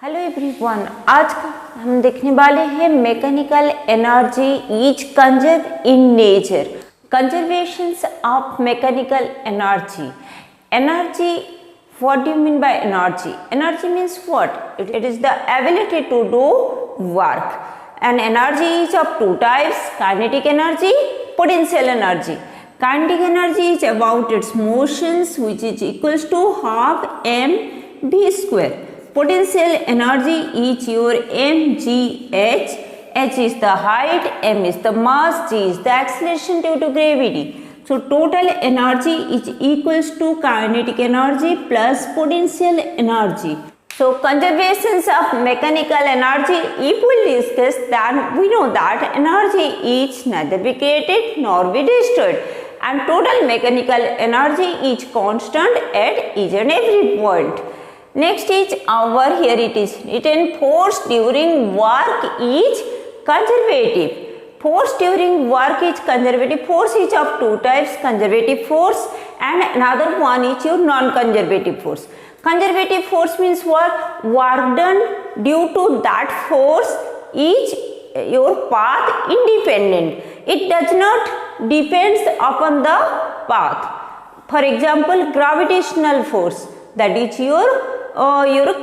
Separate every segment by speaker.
Speaker 1: Hello everyone, आज हम देखने वाले हैं mechanical energy is conserve in nature. Conservations of mechanical energy. Energy, what do you mean by energy? Energy means what? It is the ability to do work. And energy is of two types: kinetic energy, potential energy. Kinetic energy is about its motions, which is equals to half mv square. Potential energy is your mgh. H is the height, m is the mass, g is the acceleration due to gravity. So total energy is equals to kinetic energy plus potential energy. So conservations of mechanical energy, if we discuss, then we know that energy is neither be created nor be destroyed, and total mechanical energy is constant at each and every point. Next is over here it is written force during work is conservative. Force during work is conservative. Force is of two types: conservative force and another one is your non-conservative force. Conservative force means what? Work done due to that force is your path independent. It does not depends upon the path. For example, gravitational force, that is your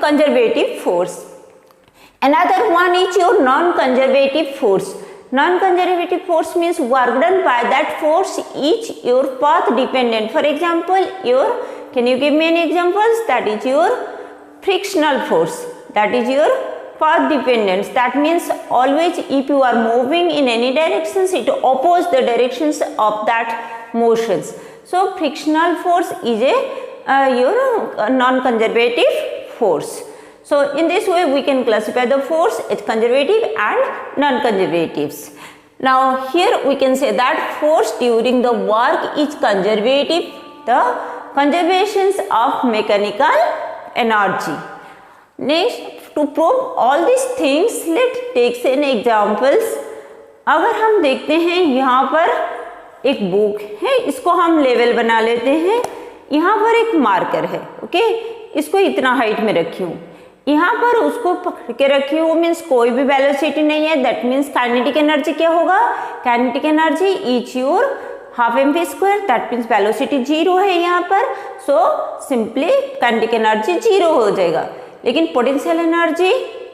Speaker 1: conservative force. Another one is your non-conservative force. Non-conservative force means work done by that force is your path dependent. For example, can you give me any examples? That is your frictional force, that is your path dependence. That means always if you are moving in any directions, it opposes the directions of that motions. So frictional force is your non-conservative force. So in this way we can classify the force as conservative and non-conservatives. Now here we can say that force during the work is conservative, the conservations of mechanical energy. Next, to prove all these things, let's take an examples. अगर हम देखते हैं यहाँ पर एक book है, इसको हम लेवल बना लेते हैं। यहाँ पर एक मार्कर है, ओके, इसको इतना हाइट में रखी हूँ, यहाँ पर उसको पकड़ के रखी हूँ, मीन्स कोई भी वेलोसिटी नहीं है। दैट मीन्स काइनेटिक एनर्जी क्या होगा? Kinetic energy is your half M V square. That means velocity zero है यहाँ पर, so simply kinetic energy zero हो जाएगा। लेकिन potential energy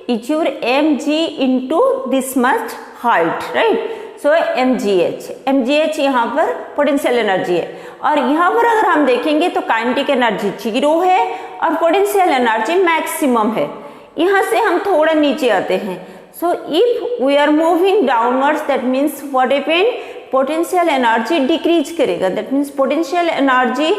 Speaker 1: is your M G into this much height, right? So mgh यहाँ पर पोटेंशियल एनर्जी है। और यहाँ पर अगर हम देखेंगे तो काइनेटिक एनर्जी जीरो है और पोटेंशियल एनर्जी मैक्सिमम है। यहाँ से हम थोड़ा नीचे आते हैं। So if we are moving downwards, that means what happen? Potential energy decrease करेगा। That means potential energy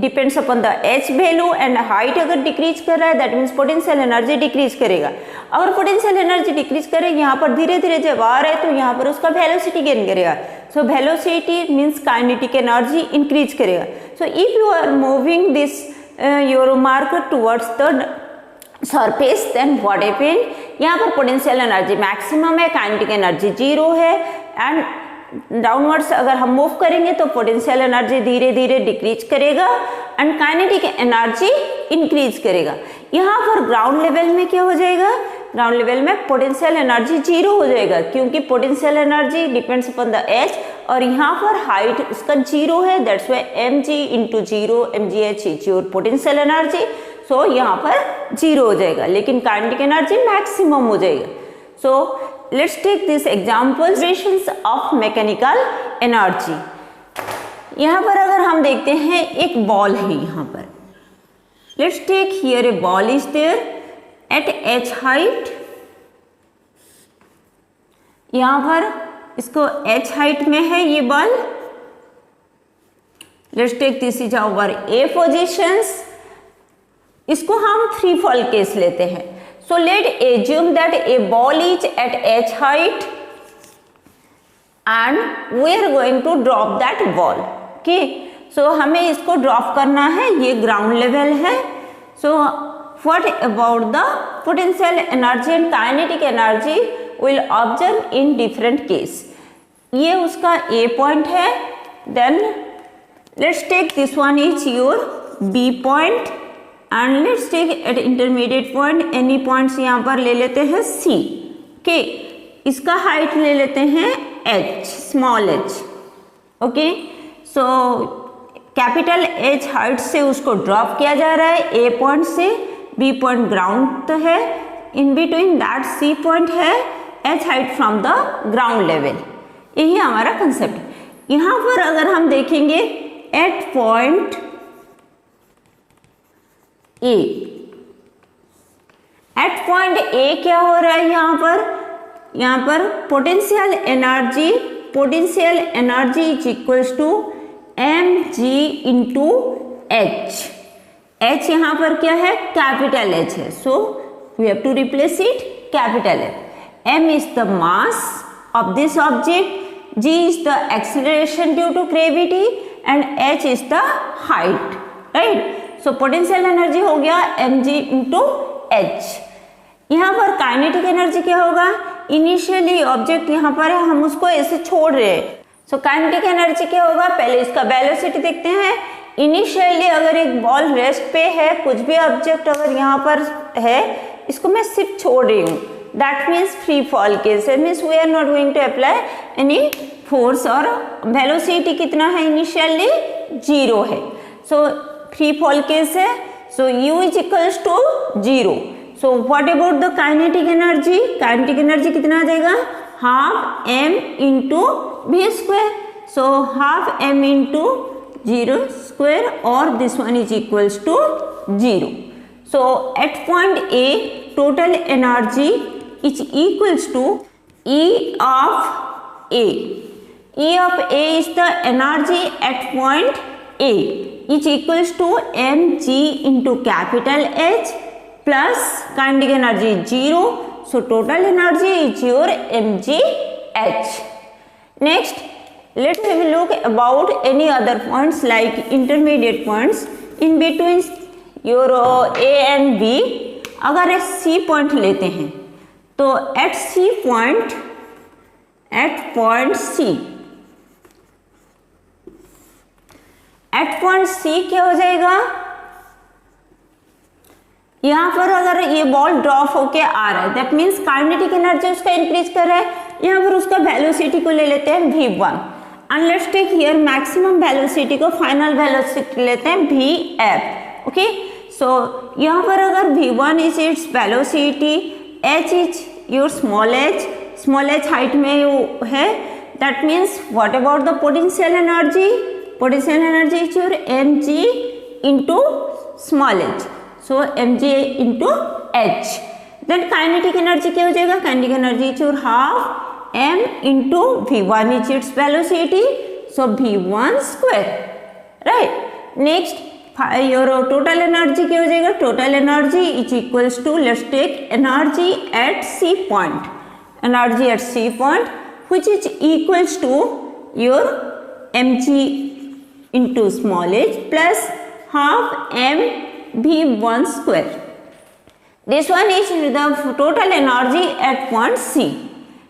Speaker 1: depends upon the H value, and height अगर डिक्रीज कर रहा है that means potential energy decrease करेगा। अगर पोटेंशियल एनर्जी डिक्रीज करे, यहाँ पर धीरे धीरे जब आ रहा है तो यहाँ पर उसका वेलोसिटी गेन करेगा। So velocity means kinetic energy increase करेगा। So if you are moving this your marker towards the surface, then what happen? यहाँ पर पोटेंशियल एनर्जी मैक्सिमम है, काइनेटिक एनर्जी जीरो है, एंड डाउनवर्ड्स अगर हम मूव करेंगे तो पोटेंशियल एनर्जी धीरे धीरे डिक्रीज करेगा एंड काइनेटिक एनर्जी इंक्रीज करेगा। यहाँ पर ग्राउंड लेवल में क्या हो जाएगा? ग्राउंड लेवल में पोटेंशियल एनर्जी जीरो हो जाएगा, क्योंकि potential energy depends upon the H, और यहाँ पर हाइट उसका जीरो है। That's why M G into zero, M G H is your potential energy. So यहाँ पर जीरो हो जाएगा, लेकिन काइनेटिक एनर्जी मैक्सिमम हो जाएगा। सो let's take this examples of mechanical energy. यहाँ पर अगर हम देखते हैं एक बॉल है यहाँ पर, let's take here a ball is there at h height. यहाँ पर इसको h height में है ये ball. let's take this is our a positions. इसको हम फ्री फॉल केस लेते हैं। So let assume that a ball is at h height and we are going to drop that ball. Okay, so हमें इसको drop करना है, ये ground level है। So what about the potential energy and kinetic energy will observe in different case? ये उसका A point है। Then let's take this one is your B point and let's take at intermediate point any points यहाँ पर ले लेते हैं सी, okay, इसका height ले लेते हैं h, small h, okay. So capital H height से उसको ड्रॉप किया जा रहा है A पॉइंट से, B पॉइंट ग्राउंड तो है, in between that C point है H height from the ground level. यही हमारा कंसेप्ट है। यहाँ पर अगर हम देखेंगे at point A, at point A क्या हो रहा है यहाँ पर potential energy is equals to mg into h यहाँ पर क्या है, कैपिटल H है, so we have to replace it capital H। m is the mass of this object, g is the acceleration due to gravity and h is the height, right? So potential energy हो गया mg into h। यहाँ पर kinetic energy क्या होगा, initially object यहाँ पर है, हम उसको ऐसे छोड़ रहे हैं, सो काइनेटिक एनर्जी क्या होगा, पहले इसका वेलोसिटी देखते हैं। इनिशियली अगर एक बॉल रेस्ट पे है, कुछ भी ऑब्जेक्ट अगर यहाँ पर है, इसको मैं सिर्फ छोड़ रही हूँ, that means free fall case है, means we are not going to apply any force, और velocity कितना है, इनिशियली 0 है, so free fall case है, so u is equals to 0। so what about the kinetic energy, kinetic energy कितना आ जाएगा, half m into v square, so half m into 0 square, or this one is equals to 0। so at point A total energy is equals to E of A. E of A is the energy at point A, is equals to mg into capital H plus kinetic energy is 0. So total energy is your mgh. Next, let's have a look about any other points like intermediate points in between your A and B। अगर C point लेते हैं तो at C point, at point C, at point C क्या हो जाएगा, यहाँ पर अगर ये बॉल ड्रॉप होके आ रहा है, दैट मीन्स काइनेटिक एनर्जी उसका इंक्रीज कर रहा है। यहाँ पर उसका वेलोसिटी को ले लेते हैं v1 and let's take here maximum velocity को, फाइनल वेलोसिटी लेते हैं vf, ओके। सो यहाँ पर अगर v1 is its velocity, h is your small h height में वो है, that means what about the potential energy, potential energy is your mg into small h, so mg into h। Then kinetic energy क्या हो जाएगा, kinetic energy is your half m into v1 is its velocity, so v1 square, right. Next your total energy क्या हो जाएगा, total energy is equals to, let's take energy at C point, energy at C point which is equals to your mg into small h plus half m v1 square। This one is the total energy at point C।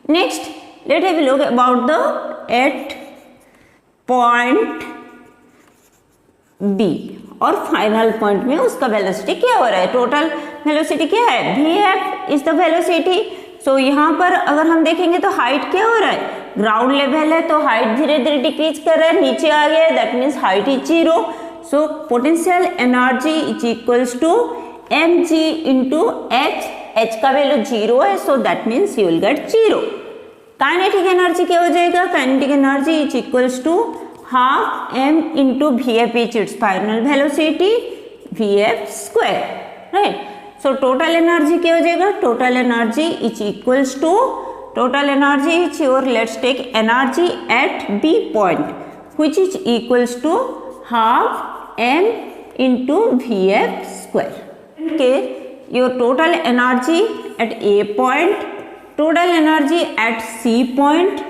Speaker 1: Next, let's have a look about the at point B और final point में उसका velocity क्या हो रहा है, total velocity क्या है, vf is the velocity. सो यहाँ पर अगर हम देखेंगे तो हाइट क्या हो रहा है, ग्राउंड लेवल है तो हाइट धीरे धीरे डिक्रीज कर रहा है, नीचे आ गया है, that means height is 0। So potential energy is equals to mg into h, h का वैल्यू 0 है, so that means you will get 0। Kinetic energy क्या हो जाएगा, kinetic energy is equals to half m into vf is its final velocity vf square, right. So total energy क्या हो जाएगा, total energy is equals to, total energy is your, let's take energy at b point which is equals to half m into vf square। Okay, your total energy at A point, total energy at C point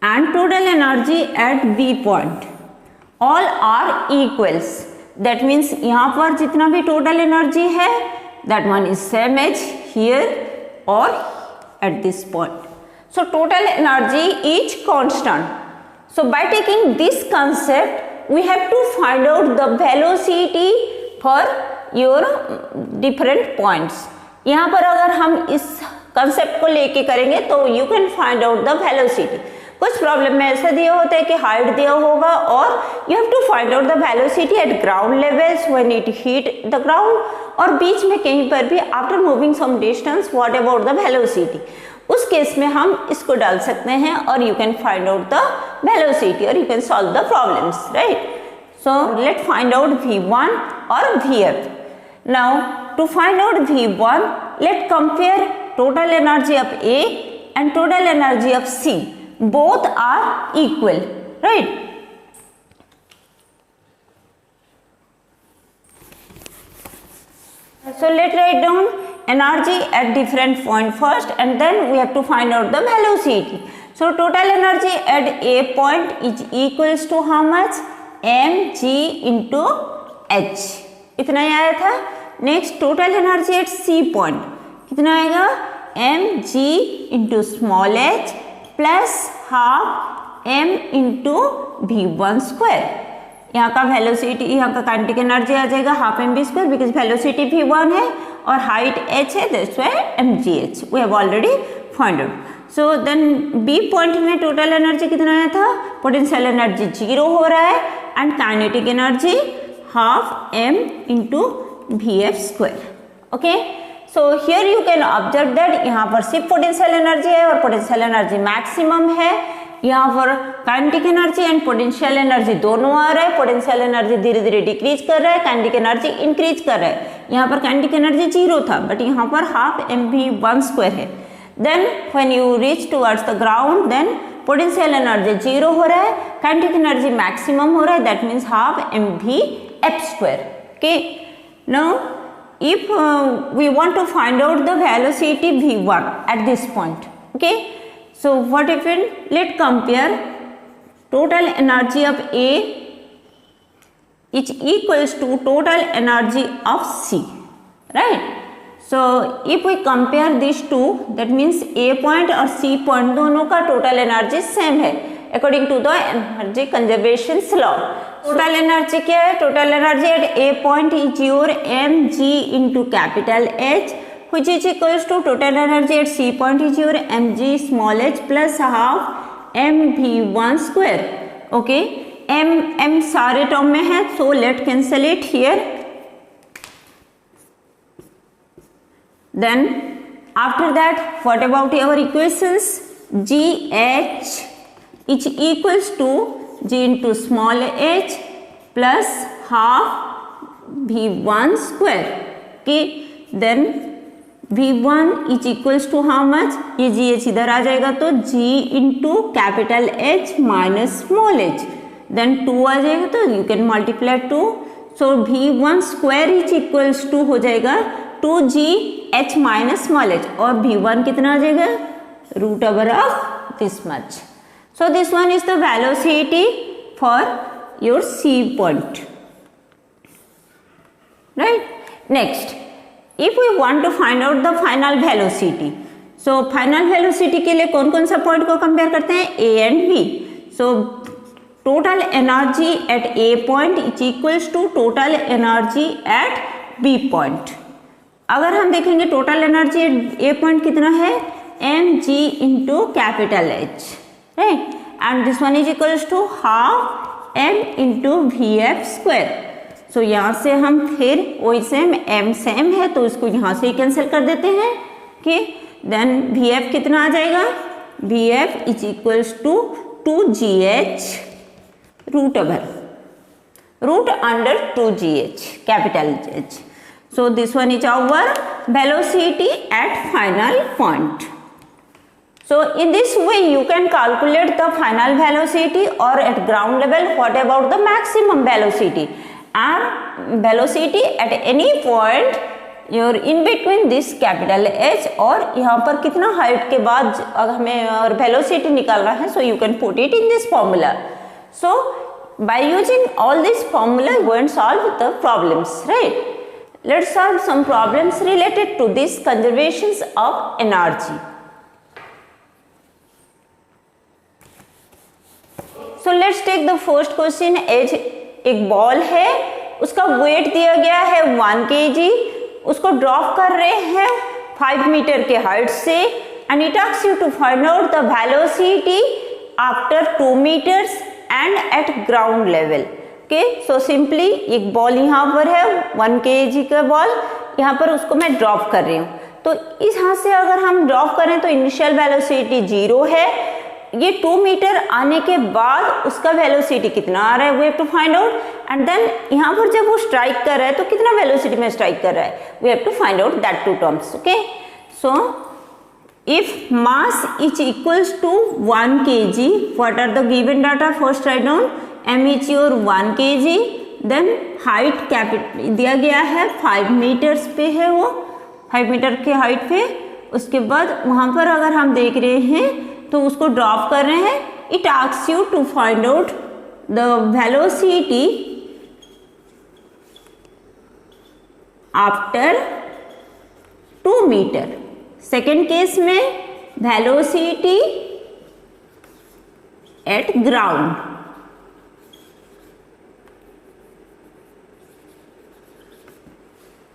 Speaker 1: and total energy at B point all are equals। That means यहाँ पर जितना भी total energy है that one is same as here or at this point। So total energy is constant। So by taking this concept we have to find out the velocity for your different points. यहाँ पर अगर हम इस concept को लेके करेंगे तो you can find out the velocity. कुछ प्रॉब्लम में ऐसा दिया होता है कि हाइट दिया होगा और you have to find out the velocity at ground levels when it hit the ground, और बीच में कहीं पर भी after moving some distance what about the velocity. उस केस में हम इसको डाल सकते हैं और you can find out the velocity और you can solve the problems, right. So let find out V1 और Vf। Now to find out V1 let compare total energy of A and total energy of C. Both are equal, right? So let's write down energy at different point first, and then we have to find out the velocity. So total energy at A point is equals to how much? mg into h. इतना ही आया था। Next total energy at C point कितना आएगा? mg into small h plus half m into v1 square. यहाँ का velocity, यहाँ का kinetic energy आ जाएगा half M B square, because velocity v1 है और हाइट h है, that's why mgh we have already find out. So then B point में टोटल एनर्जी कितना आया था? पोटेंशियल एनर्जी 0 हो रहा है and kinetic energy half m into vf square. Okay, so here you can observe that यहाँ पर सिर्फ पोटेंशियल एनर्जी है और पोटेंशियल एनर्जी मैक्सिमम है। यहाँ पर kinetic energy and potential energy दोनों आ रहा है। पोटेंशियल एनर्जी धीरे धीरे डिक्रीज कर रहा है, काइनेटिक एनर्जी इंक्रीज कर रहा है। यहाँ पर काइनेटिक एनर्जी 0 था बट यहाँ पर हाफ mv1 स्क्वायर है। Then when you reach towards the ground then potential energy 0 हो रहा है, काइनेटिक एनर्जी मैक्सिमम हो रहा है, that means half mvf square. Okay, now if we want to find out the velocity v1 at this point, okay, so what if let compare total energy of A is equals to total energy of C, right? So if we compare these two, that means A point और C point दोनों का total energy same है according to the energy conservation law। Total energy क्या है? Total energy at A point is your mg into capital H which is equals to total energy at C point is your mg small h plus half mv1 square। Okay, m सारे term में है so let cancel it here। Then after that what about our equations? gh is equals to g into small h plus half v1 square। okay, then v1 is equals to how much? ये gh इधर आ जाएगा तो g into capital H minus small h, then 2 आ जाएगा तो you can multiply 2, so v1 square is equals to हो जाएगा 2gh minus small h, और v1 कितना आ जाएगा? Root over of this much. So this one is the velocity for your C point, right? Next, if we want to find out the final velocity, so final velocity के लिए कौन कौन सा point को compare करते हैं? A and B। So total energy at A point is equals to total energy at B point। अगर हम देखेंगे total energy at A point कितना है? mg into capital H, right? And this one is equals to half m into vf square। so यहाँ से हम फिर वही सेम m सेम है तो इसको यहाँ से ही कैंसिल कर देते हैं। ओके, देन vf कितना आ जाएगा? vf is equals to 2gh root under 2gh capital H। so this one is our velocity at final point। So in this way you can calculate the final velocity, or at ground level what about the maximum velocity, and velocity at any point your in between this capital H, और यहाँ पर कितना height के बाद अगर हमें और velocity निकालना है, so you can put it in this formula। so by using all this formula you can solve the problems, right? Let's solve some problems related to this conservations of energy। So let's take the first question। As एक ball है उसका wait दिया गया है 1 kg, उसको drop कर रहे हैं 5 मीटर के हाइट से, and it asks you to find out the velocity after 2 meters and at ground level. Okay, so simply एक बॉल यहाँ पर है 1 kg का बॉल, यहाँ पर उसको मैं ड्रॉप कर रही हूँ। तो इस हाथ से अगर हम ड्रॉप करें तो इनिशियल वेलोसिटी 0 है, ये 2 मीटर आने के बाद उसका वेलोसिटी कितना आ रहा है, we have to find out, and then यहाँ पर जब वो स्ट्राइक कर रहा है तो कितना वेलोसिटी में स्ट्राइक कर रहा है, we have to find out that 2 terms। Okay, so if mass is equals to 1 kg, what are the given data, first write down m is your 1 kg, then height capital दिया गया है 5 meters पे है, वो 5 metre के height पे, उसके बाद वहाँ पर अगर हम देख रहे हैं तो उसको ड्रॉप कर रहे हैं, it asks you to find out the velocity after 2 meter। Second case में velocity at ground.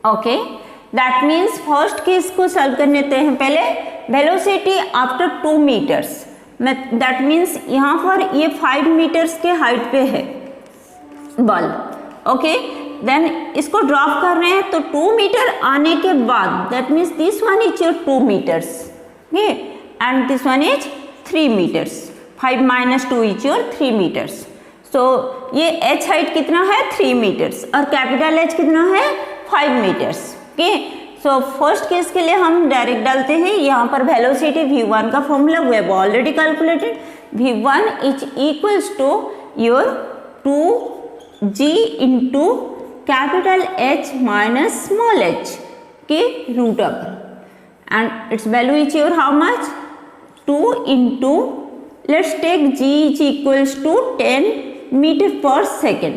Speaker 1: Okay, that means first case को सॉल्व करने देते हैं पहले, velocity after 2 meters, that means यहाँ पर ये 5 meters के हाइट पे है बॉल। ओके, देन इसको ड्रॉप कर रहे हैं तो 2 meter आने के बाद, that means this one is your 2 meters, okay, and this one is 3 meters, 5 minus 2 is your 3 meters। सो ये h हाइट कितना है 3 meters और कैपिटल H कितना है 5 meters। Okay, so first case के लिए हम डायरेक्ट डालते हैं, यहाँ पर वेलोसिटी v1 का formula we have already calculated, v1 is equals to your 2g into capital H minus small h के root over, and its value is your how much 2 into, let's take g is equals to 10 meter per second।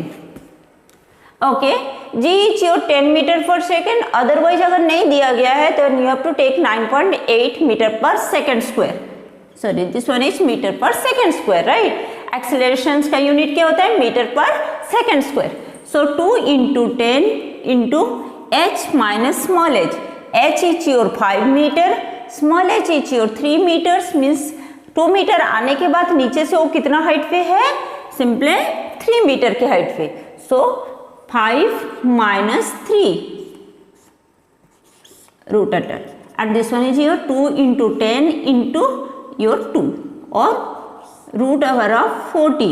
Speaker 1: Okay, g is your 10 meter per second, otherwise अगर नहीं दिया गया है तो you have to take 9.8 meter per second square, sorry this one is meter per second square, right. Acceleration का unit क्या होता है meter per second square. So 2 into 10 into h minus small h, h is your 5 meter, small h is your 3 meters, means 2 meter आने के बाद नीचे से वो कितना हाइट पे है, सिंपली 3 मीटर के हाइट पे। सो 5 minus 3 root under, and this one is your 2 into 10 into your 2 or root over of 40,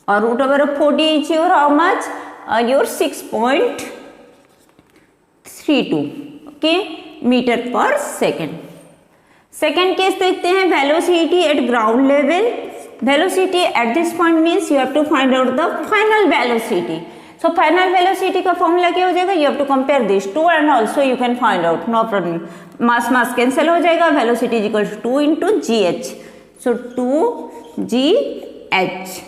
Speaker 1: or root over of 40 is your how much, your 6.32 okay meter per second। Second case देखते हैं, velocity at ground level. Velocity at this point means you have to find out the final velocity. So final velocity का formula क्या हो जाएगा, you have to compare this two and also you can find out, no problem. Mass mass cancel हो जाएगा, velocity is equal to 2 into G H, so 2 GH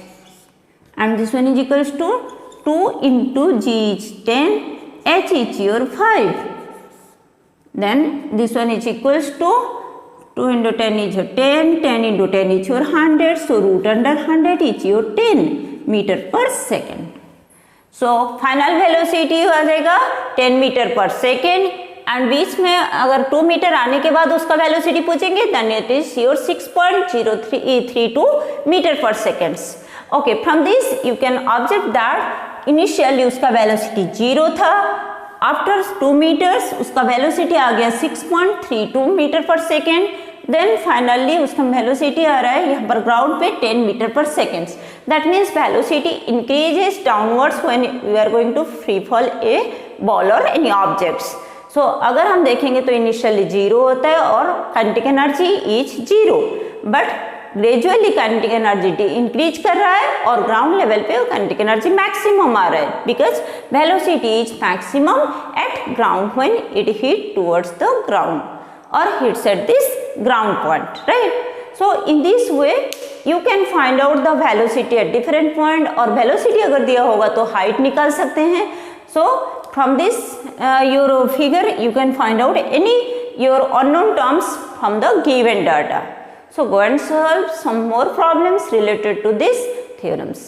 Speaker 1: and this one is equals to 2 into G is 10, H is your 5, then this one is equals to 2 into 10 is your 10, 10 into 10 is your 100, so root under 100 is your 10 meter per second। so final velocity हो जाएगा 10 meter per second, and बीच में अगर 2 meter आने के बाद उसका velocity पूछेंगे then it is your 6.0332 metre per seconds. Okay, from this you can observe that initially उसका वेलोसिटी 0 था, आफ्टर 2 मीटर्स उसका वेलोसिटी आ गया 6.32 metre per second, then finally उसका वेलोसिटी आ रहा है यहाँ पर ग्राउंड पे 10 metre per seconds. That means velocity increases downwards when you are going to free fall a ball और एनी ऑब्जेक्ट्स। सो अगर हम देखेंगे तो इनिशियली 0 होता है और kinetic energy is 0, but gradually kinetic energy increase कर रहा है और ग्राउंड लेवल पे काइनेटिक एनर्जी मैक्सिमम आ रहा है, because velocity is maximum at ground when it hit towards the ground और hits at this ground point, right. So in this way you can find out the velocity at different point, और velocity अगर दिया होगा तो height निकाल सकते हैं। सो from this your figure you can find out any your unknown terms from the given data. So go and solve some more problems related to these theorems.